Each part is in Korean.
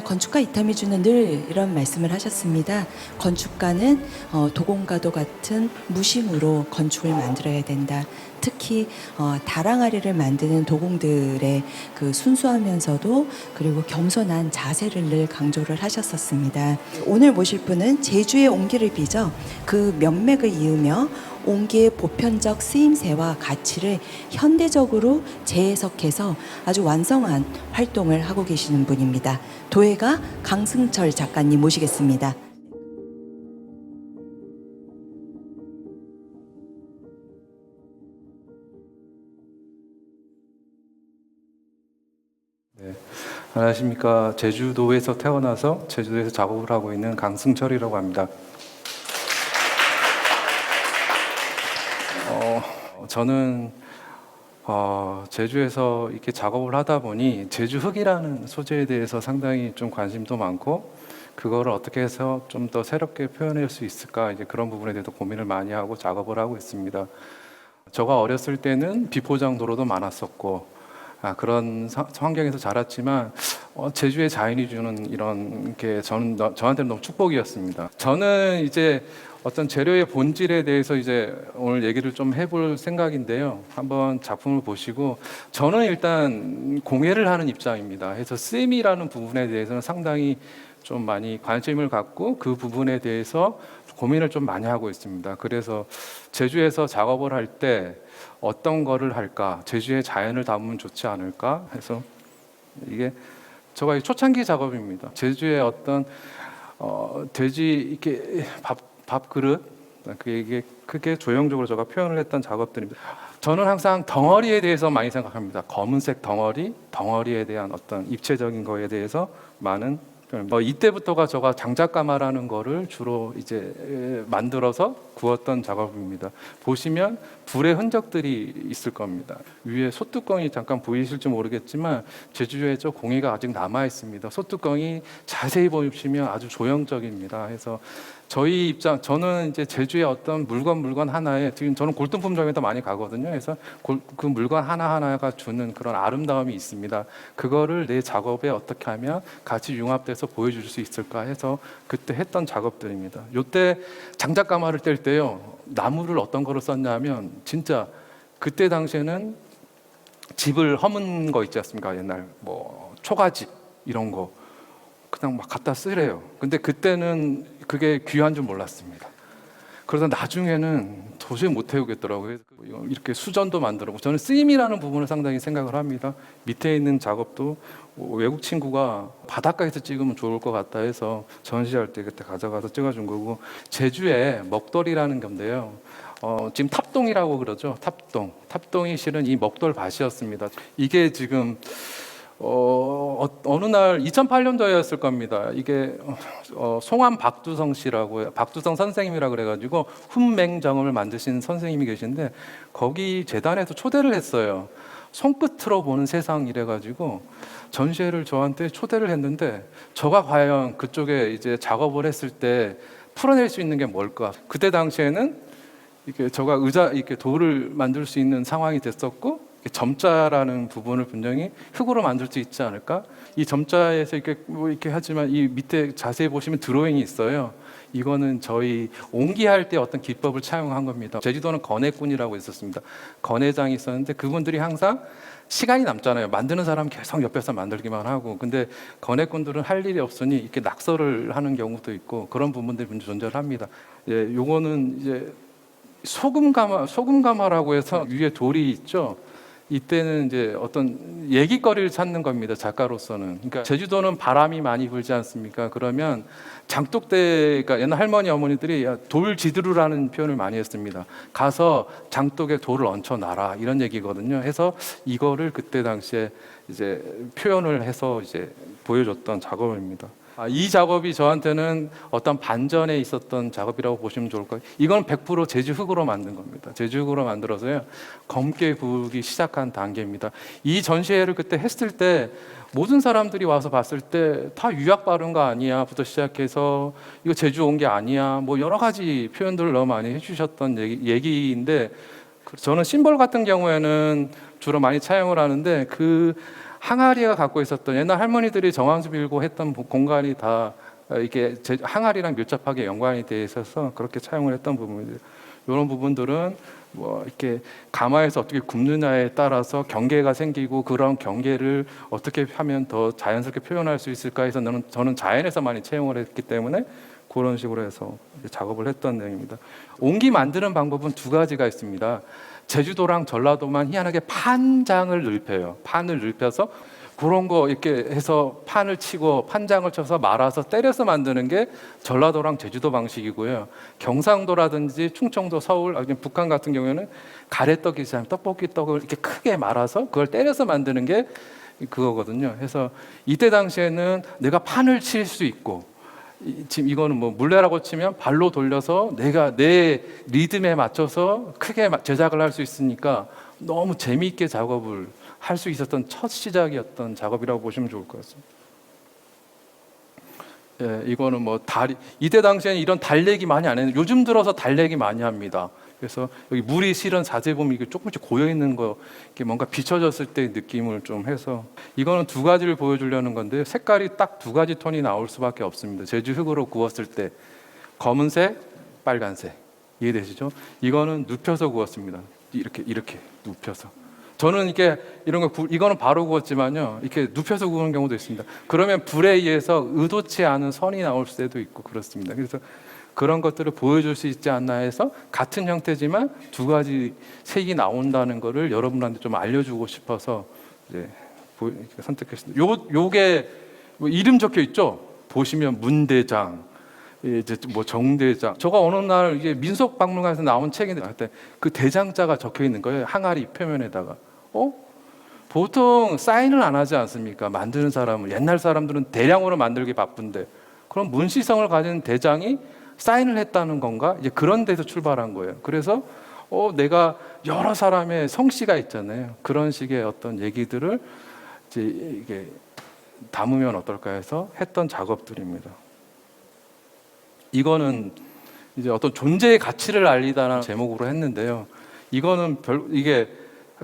건축가 이타미주는 늘 이런 말씀을 하셨습니다. 건축가는 도공과도 같은 무심으로 건축을 만들어야 된다. 특히 다랑아리를 만드는 도공들의 그 순수하면서도 그리고 겸손한 자세를 늘 강조를 하셨었습니다. 오늘 모실 분은 제주의 옹기를 빚어 그 명맥을 이으며 옹기의 보편적 쓰임새와 가치를 현대적으로 재해석해서 아주 완성한 활동을 하고 계시는 분입니다. 도예가 강승철 작가님 모시겠습니다. 네, 안녕하십니까. 제주도에서 태어나서 제주도에서 작업을 하고 있는 강승철이라고 합니다. 저는 제주에서 이렇게 작업을 하다 보니 제주 흙이라는 소재에 대해서 상당히 좀 관심도 많고 그거를 어떻게 해서 좀 더 새롭게 표현할 수 있을까 이제 그런 부분에 대해서 고민을 많이 하고 작업을 하고 있습니다. 제가 어렸을 때는 비포장 도로도 많았었고 그런 환경에서 자랐지만 제주의 자연이 주는 이런 게 저한테는 너무 축복이었습니다. 저는 이제 어떤 재료의 본질에 대해서 이제 오늘 얘기를 좀 해볼 생각인데요. 한번 작품을 보시고 저는 일단 공예를 하는 입장입니다. 그래서 쓰임이라는 부분에 대해서는 상당히 좀 많이 관심을 갖고 그 부분에 대해서 고민을 좀 많이 하고 있습니다. 그래서 제주에서 작업을 할 때 어떤 거를 할까, 제주의 자연을 담으면 좋지 않을까 해서 이게 제가 초창기 작업입니다. 제주의 어떤 돼지 이렇게 밥 그릇 이게 크게 조형적으로 제가 표현을 했던 작업들입니다. 저는 항상 덩어리에 대해서 많이 생각합니다. 검은색 덩어리에 대한 어떤 입체적인 거에 대해서 많은 이때부터가 제가 장작가마라는 거를 주로 이제 만들어서 구웠던 작업입니다. 보시면 불의 흔적들이 있을 겁니다. 위에 소뚜껑이 잠깐 보이실지 모르겠지만 제주에 저 공예가 아직 남아 있습니다. 소뚜껑이 자세히 보시면 아주 조형적입니다. 해서 저희 입장, 저는 이제 제주의 어떤 물건 하나에, 지금 저는 골동품점에도 많이 가거든요. 그래서 그 물건 하나하나가 주는 그런 아름다움이 있습니다. 그거를 내 작업에 어떻게 하면 같이 융합돼서 보여줄 수 있을까 해서 그때 했던 작업들입니다. 요때 장작가마를 뗄 때요, 나무를 어떤 거로 썼냐면, 진짜 그때 당시에는 집을 허문 거 있지 않습니까? 옛날 뭐 초가집 이런 거. 그냥 막 갖다 쓰래요. 근데 그때는 그게 귀한 줄 몰랐습니다. 그러다 나중에는 도저히 못 태우겠더라고요. 이렇게 수전도 만들고 저는 쓰임이라는 부분을 상당히 생각을 합니다. 밑에 있는 작업도 외국 친구가 바닷가에서 찍으면 좋을 것 같다 해서 전시할 때 그때 가져가서 찍어준 거고, 제주에 먹돌이라는 건데요. 지금 탑동이라고 그러죠. 탑동이 실은 이 먹돌 밭이었습니다. 이게 지금 어느 날 2008년도였을 겁니다. 이게 송암 박두성 씨라고, 박두성 선생님이라 그래가지고 훈맹정음을 만드신 선생님이 계신데 거기 재단에서 초대를 했어요. 손끝으로 보는 세상 이래가지고 전시회를 저한테 초대를 했는데 저가 과연 그쪽에 이제 작업을 했을 때 풀어낼 수 있는 게 뭘까? 그때 당시에는 이렇게 저가 이렇게 돌을 만들 수 있는 상황이 됐었고, 점자라는 부분을 분명히 흙으로 만들 수 있지 않을까? 이 점자에서 이렇게 이렇게 하지만 이 밑에 자세히 보시면 드로잉이 있어요. 이거는 저희 옹기할 때 어떤 기법을 차용한 겁니다. 제주도는 건해꾼이라고 있었습니다. 건해장이 있었는데 그분들이 항상 시간이 남잖아요. 만드는 사람 계속 옆에서 만들기만 하고, 근데 건해꾼들은 할 일이 없으니 이렇게 낙서를 하는 경우도 있고 그런 부분들이 존재를 합니다. 예, 요거는 이제 소금가마라고 해서 위에 돌이 있죠. 이때는 이제 어떤 얘기거리를 찾는 겁니다. 작가로서는. 그러니까 제주도는 바람이 많이 불지 않습니까? 그러면 장독대, 그러니까 옛날 할머니 어머니들이 돌지두루라는 표현을 많이 했습니다. 가서 장독에 돌을 얹혀놔라 이런 얘기거든요. 해서 이거를 그때 당시에 이제 표현을 해서 이제 보여줬던 작업입니다. 이 작업이 저한테는 어떤 반전에 있었던 작업이라고 보시면 좋을 것 같아요. 이건 100% 제주 흙으로 만든 겁니다. 제주 흙으로 만들어서요, 검게 구우기 시작한 단계입니다. 이 전시회를 그때 했을 때 모든 사람들이 와서 봤을 때 다 유약 바른 거 아니야 부터 시작해서 이거 제주 온 게 아니야 뭐 여러 가지 표현들을 너무 많이 해주셨던 얘기인데, 저는 심벌 같은 경우에는 주로 많이 차용을 하는데 그 항아리가 갖고 있었던 옛날 할머니들이 정황수 빌고 했던 공간이 다 이게 항아리랑 밀접하게 연관이 돼 있어서 그렇게 차용을 했던 부분이에요. 이런 부분들은 뭐 이렇게 가마에서 어떻게 굽느냐에 따라서 경계가 생기고 그런 경계를 어떻게 하면 더 자연스럽게 표현할 수 있을까 해서 저는 자연에서 많이 채용을 했기 때문에 그런 식으로 해서 작업을 했던 내용입니다. 옹기 만드는 방법은 두 가지가 있습니다. 제주도랑 전라도만 희한하게 판장을 넓혀요. 판을 넓혀서 그런 거 이렇게 해서 판을 치고 판장을 쳐서 말아서 때려서 만드는 게 전라도랑 제주도 방식이고요. 경상도라든지 충청도, 서울, 북한 같은 경우에는 가래떡이잖아요. 떡볶이 떡을 이렇게 크게 말아서 그걸 때려서 만드는 게 그거거든요. 그래서 이때 당시에는 내가 판을 칠 수 있고 지금 이거는 뭐 물레라고 치면 발로 돌려서 내가 내 리듬에 맞춰서 크게 제작을 할 수 있으니까 너무 재미있게 작업을 할 수 있었던 첫 시작이었던 작업이라고 보시면 좋을 것 같습니다. 예, 이거는 뭐 이때 당시에는 이런 달래기 많이 안 했는데 요즘 들어서 달래기 많이 합니다. 그래서 여기 물이 실은 자세히 보면 이게 조금씩 고여 있는 거, 이게 뭔가 비춰졌을 때 느낌을 좀 해서 이거는 두 가지를 보여주려는 건데 색깔이 딱 두 가지 톤이 나올 수밖에 없습니다. 제주 흙으로 구웠을 때 검은색, 빨간색 이해되시죠? 이거는 눕혀서 구웠습니다. 이렇게 눕혀서. 저는 이게 이런 거 이거는 바로 구웠지만요, 이렇게 눕혀서 구우는 경우도 있습니다. 그러면 불에 의해서 의도치 않은 선이 나올 때도 있고 그렇습니다. 그래서 그런 것들을 보여줄 수 있지 않나 해서 같은 형태지만 두 가지 색이 나온다는 것을 여러분한테 좀 알려주고 싶어서 이제 선택했습니다. 요게 뭐 이름 적혀 있죠. 보시면 문대장, 이제 뭐 정대장. 저가 어느 날 이게 민속박물관에서 나온 책인데 그때 그 대장자가 적혀 있는 거예요. 항아리 표면에다가. 보통 사인을 안 하지 않습니까? 만드는 사람은 옛날 사람들은 대량으로 만들기 바쁜데 그럼 문시성을 가진 대장이 사인을 했다는 건가? 이제 그런 데서 출발한 거예요. 그래서 내가 여러 사람의 성씨가 있잖아요. 그런 식의 어떤 얘기들을 이제 이게 담으면 어떨까 해서 했던 작업들입니다. 이거는 이제 어떤 존재의 가치를 알리다라는 제목으로 했는데요. 이거는 이게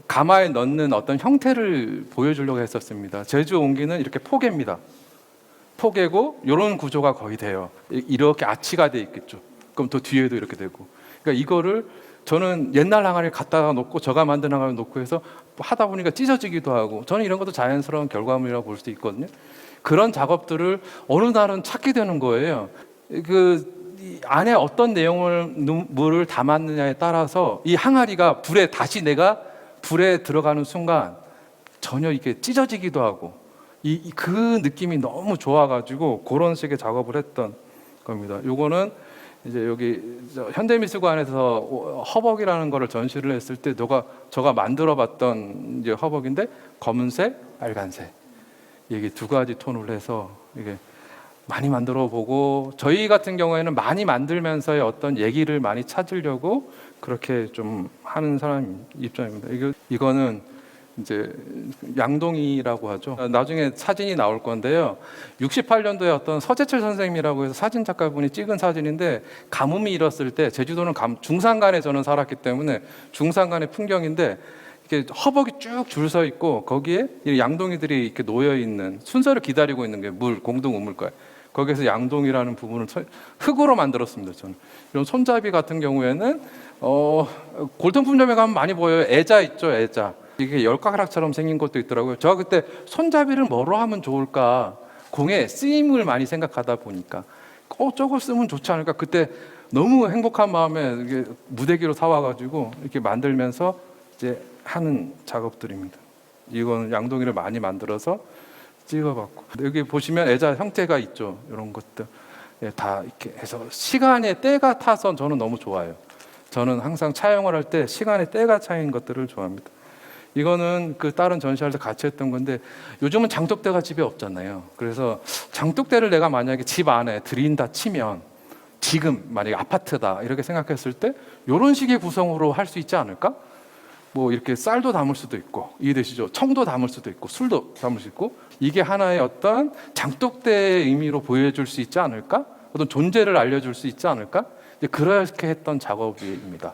가마에 넣는 어떤 형태를 보여주려고 했었습니다. 제주 옹기는 이렇게 포개입니다. 포개고 이런 구조가 거의 돼요. 이렇게 아치가 돼 있겠죠. 그럼 또 뒤에도 이렇게 되고. 그러니까 이거를 저는 옛날 항아리를 갖다가 놓고 저가 만든 항아리를 놓고 해서 하다 보니까 찢어지기도 하고 저는 이런 것도 자연스러운 결과물이라고 볼 수 있거든요. 그런 작업들을 어느 날은 찾게 되는 거예요. 이 안에 어떤 내용을 담았느냐에 따라서 이 항아리가 다시 내가 불에 들어가는 순간 전혀 이게 찢어지기도 하고 그 느낌이 너무 좋아가지고 그런 식의 작업을 했던 겁니다. 요거는 이제 여기 현대미술관에서 허벅이라는 거를 전시를 했을 때 저가 만들어봤던 이제 허벅인데 검은색, 빨간색 이게 두 가지 톤을 해서 이게 많이 만들어 보고 저희 같은 경우에는 많이 만들면서의 어떤 얘기를 많이 찾으려고 그렇게 좀 하는 사람 입장입니다. 이거는 이제 양동이라고 하죠. 나중에 사진이 나올 건데요. 68년도에 어떤 서재철 선생님이라고 해서 사진 작가분이 찍은 사진인데 가뭄이 일었을 때 제주도는 중산간에 저는 살았기 때문에 중산간의 풍경인데 이렇게 허벅이 쭉 줄 서 있고 거기에 양동이들이 이렇게 놓여 있는 순서를 기다리고 있는 게 공동 우물가에 거기에서 양동이라는 부분을 흙으로 만들었습니다. 저는 이런 손잡이 같은 경우에는 골동품점에 가면 많이 보여요. 애자 있죠, 애자. 이게 열가락처럼 생긴 것도 있더라고요. 제가 그때 손잡이를 뭐로 하면 좋을까 공의 쓰임을 많이 생각하다 보니까 저걸 쓰면 좋지 않을까. 그때 너무 행복한 마음에 이게 무대기로 사와가지고 이렇게 만들면서 이제 하는 작업들입니다. 이건 양동이를 많이 만들어서 찍어봤고 여기 보시면 애자 형태가 있죠. 이런 것들 다 이렇게 해서 시간에 때가 타서 저는 너무 좋아요. 저는 항상 차용을 할 때 시간에 때가 차인 것들을 좋아합니다. 이거는 그 다른 전시할 때 같이 했던 건데 요즘은 장독대가 집에 없잖아요. 그래서 장독대를 내가 만약에 집 안에 들인다 치면 지금 만약에 아파트다 이렇게 생각했을 때 이런 식의 구성으로 할 수 있지 않을까? 뭐 이렇게 쌀도 담을 수도 있고 이해되시죠? 청도 담을 수도 있고 술도 담을 수 있고 이게 하나의 어떤 장독대의 의미로 보여줄 수 있지 않을까? 어떤 존재를 알려줄 수 있지 않을까? 이제 그렇게 했던 작업입니다.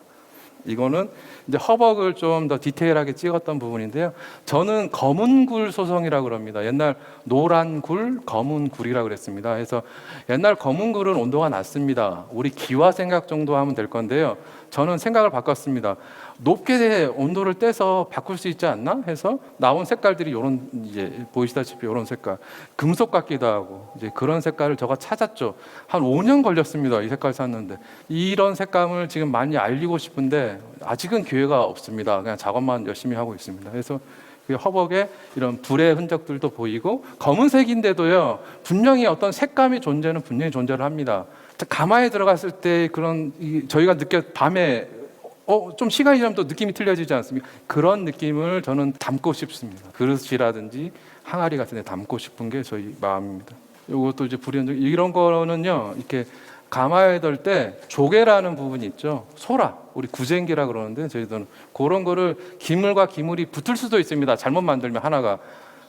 이거는 이제 허벅을 좀 더 디테일하게 찍었던 부분인데요. 저는 검은 굴 소성이라고 그럽니다. 옛날 노란 굴, 검은 굴이라고 그랬습니다. 그래서 옛날 검은 굴은 온도가 낮습니다. 우리 기와 생각 정도 하면 될 건데요. 저는 생각을 바꿨습니다. 높게 온도를 떼서 바꿀 수 있지 않나 해서 나온 색깔들이 이런, 이제 보이시다시피 이런 색깔, 금속 같기도 하고 이제 그런 색깔을 제가 찾았죠. 한 5년 걸렸습니다. 이 색깔 찾는데. 이런 색감을 지금 많이 알리고 싶은데 아직은 기회가 없습니다. 그냥 작업만 열심히 하고 있습니다. 그래서 그 허벅에 이런 불의 흔적들도 보이고 검은색인데도요, 분명히 어떤 색감이 존재는 분명히 존재를 합니다. 가마에 들어갔을 때 그런 저희가 밤에 좀 시간이 지나면 또 느낌이 틀려지지 않습니까? 그런 느낌을 저는 담고 싶습니다. 그릇이라든지 항아리 같은 데 담고 싶은 게 저희 마음입니다. 이것도 이제 불의 흔적, 이런 거는요, 이렇게 가마에 들 때 조개라는 부분이 있죠. 소라, 우리 구쟁기라 그러는데 저희들은 그런 거를 기물과 기물이 붙을 수도 있습니다. 잘못 만들면 하나가.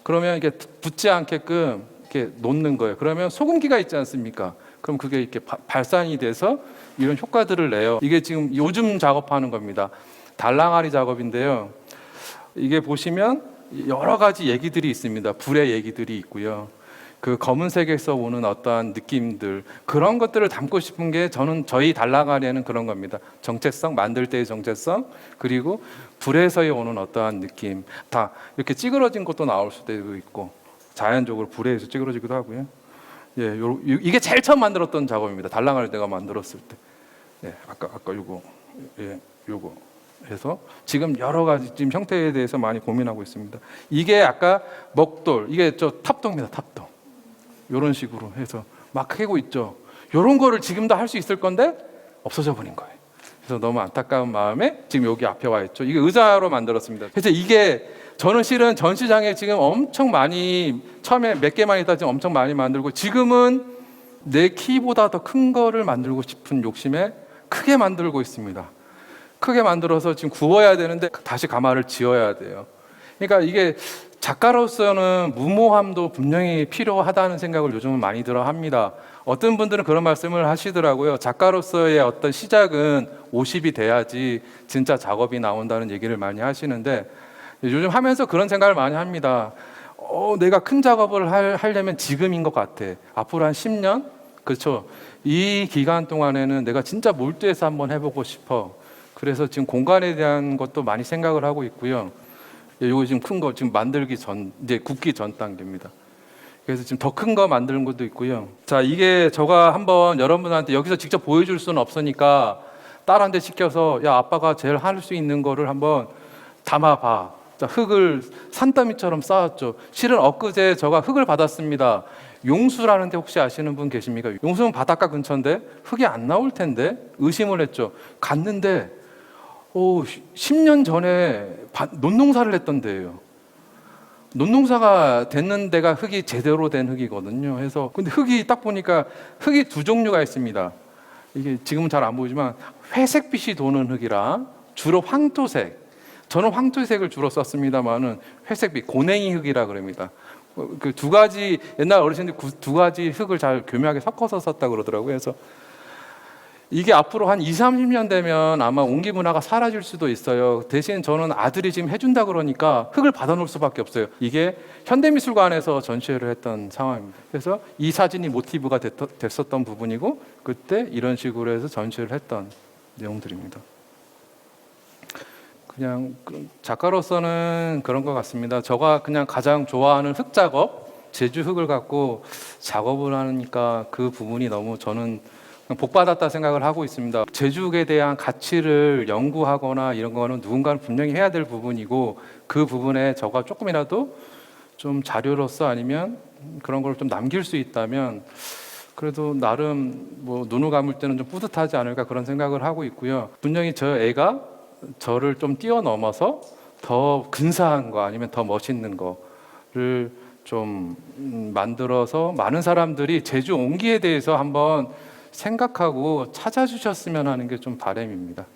그러면 이게 붙지 않게끔 이렇게 놓는 거예요. 그러면 소금기가 있지 않습니까? 그럼 그게 이렇게 발산이 돼서 이런 효과들을 내요. 이게 지금 요즘 작업하는 겁니다. 달랑아리 작업인데요. 이게 보시면 여러 가지 얘기들이 있습니다. 불의 얘기들이 있고요. 그 검은색에서 오는 어떠한 느낌들, 그런 것들을 담고 싶은 게 저는 저희 달랑아리에는 그런 겁니다. 정체성, 만들 때의 정체성, 그리고 불에서의 오는 어떠한 느낌, 다 이렇게 찌그러진 것도 나올 수도 있고 자연적으로 불에 의해서 찌그러지기도 하고요. 예, 이게 제일 처음 만들었던 작업입니다. 달랑아리 내가 만들었을 때. 예, 아까 요거, 예, 요거 해서 지금 여러 가지 지금 형태에 대해서 많이 고민하고 있습니다. 이게 아까 먹돌, 이게 저 탑도입니다. 탑도. 이런 식으로 해서 막 캐고 있죠. 이런 거를 지금도 할 수 있을 건데 없어져 버린 거예요. 그래서 너무 안타까운 마음에 지금 여기 앞에 와 있죠. 이게 의자로 만들었습니다. 그래서 이게 저는 실은 전시장에 지금 엄청 많이, 처음에 몇 개만 있다 지금 엄청 많이 만들고, 지금은 내 키보다 더 큰 거를 만들고 싶은 욕심에 크게 만들고 있습니다. 크게 만들어서 지금 구워야 되는데 다시 가마를 지어야 돼요. 그러니까 이게 작가로서는 무모함도 분명히 필요하다는 생각을 요즘은 많이 들어 합니다. 어떤 분들은 그런 말씀을 하시더라고요. 작가로서의 어떤 시작은 50이 돼야지 진짜 작업이 나온다는 얘기를 많이 하시는데, 요즘 하면서 그런 생각을 많이 합니다. 내가 큰 작업을 하려면 지금인 것 같아. 앞으로 한 10년? 그렇죠. 이 기간 동안에는 내가 진짜 몰두해서 한번 해보고 싶어. 그래서 지금 공간에 대한 것도 많이 생각을 하고 있고요. 이거 지금 큰 거 지금 만들기 전, 이제 굽기 전 단계입니다. 그래서 지금 더 큰 거 만드는 것도 있고요. 자, 이게 제가 한번 여러분한테 여기서 직접 보여줄 수는 없으니까 딸한테 시켜서, 야, 아빠가 제일 할 수 있는 거를 한번 담아봐. 자, 흙을 산더미처럼 쌓았죠. 실은 엊그제 제가 흙을 받았습니다. 용수라는데 혹시 아시는 분 계십니까? 용수는 바닷가 근처인데 흙이 안 나올 텐데 의심을 했죠. 갔는데 10년 전에 논농사를 했던 데예요. 논농사가 됐는 데가 흙이 제대로 된 흙이거든요. 그래서 근데 흙이 딱 보니까 흙이 두 종류가 있습니다. 이게 지금은 잘 안 보이지만 회색빛이 도는 흙이랑 주로 황토색. 저는 황토색을 주로 썼습니다만은 회색빛, 고냉이 흙이라 그럽니다. 그 두 가지, 옛날 어르신들이 두 가지 흙을 잘 교묘하게 섞어서 썼다 그러더라고요. 그래서 이게 앞으로 한 20, 30년 되면 아마 옹기 문화가 사라질 수도 있어요. 대신 저는 아들이 지금 해준다 그러니까 흙을 받아놓을 수밖에 없어요. 이게 현대미술관에서 전시회를 했던 상황입니다. 그래서 이 사진이 모티브가 됐었던 부분이고, 그때 이런 식으로 해서 전시회를 했던 내용들입니다. 그냥 작가로서는 그런 것 같습니다. 제가 그냥 가장 좋아하는 흙 작업, 제주 흙을 갖고 작업을 하니까 그 부분이 너무 저는 복받았다 생각을 하고 있습니다. 제주에 대한 가치를 연구하거나 이런 거는 누군가는 분명히 해야 될 부분이고, 그 부분에 제가 조금이라도 좀 자료로서 아니면 그런 걸 좀 남길 수 있다면 그래도 나름 뭐 눈을 감을 때는 좀 뿌듯하지 않을까 그런 생각을 하고 있고요. 분명히 저 애가 저를 좀 뛰어넘어서 더 근사한 거 아니면 더 멋있는 거를 좀 만들어서 많은 사람들이 제주 옹기에 대해서 한번 생각하고 찾아주셨으면 하는 게 좀 바람입니다.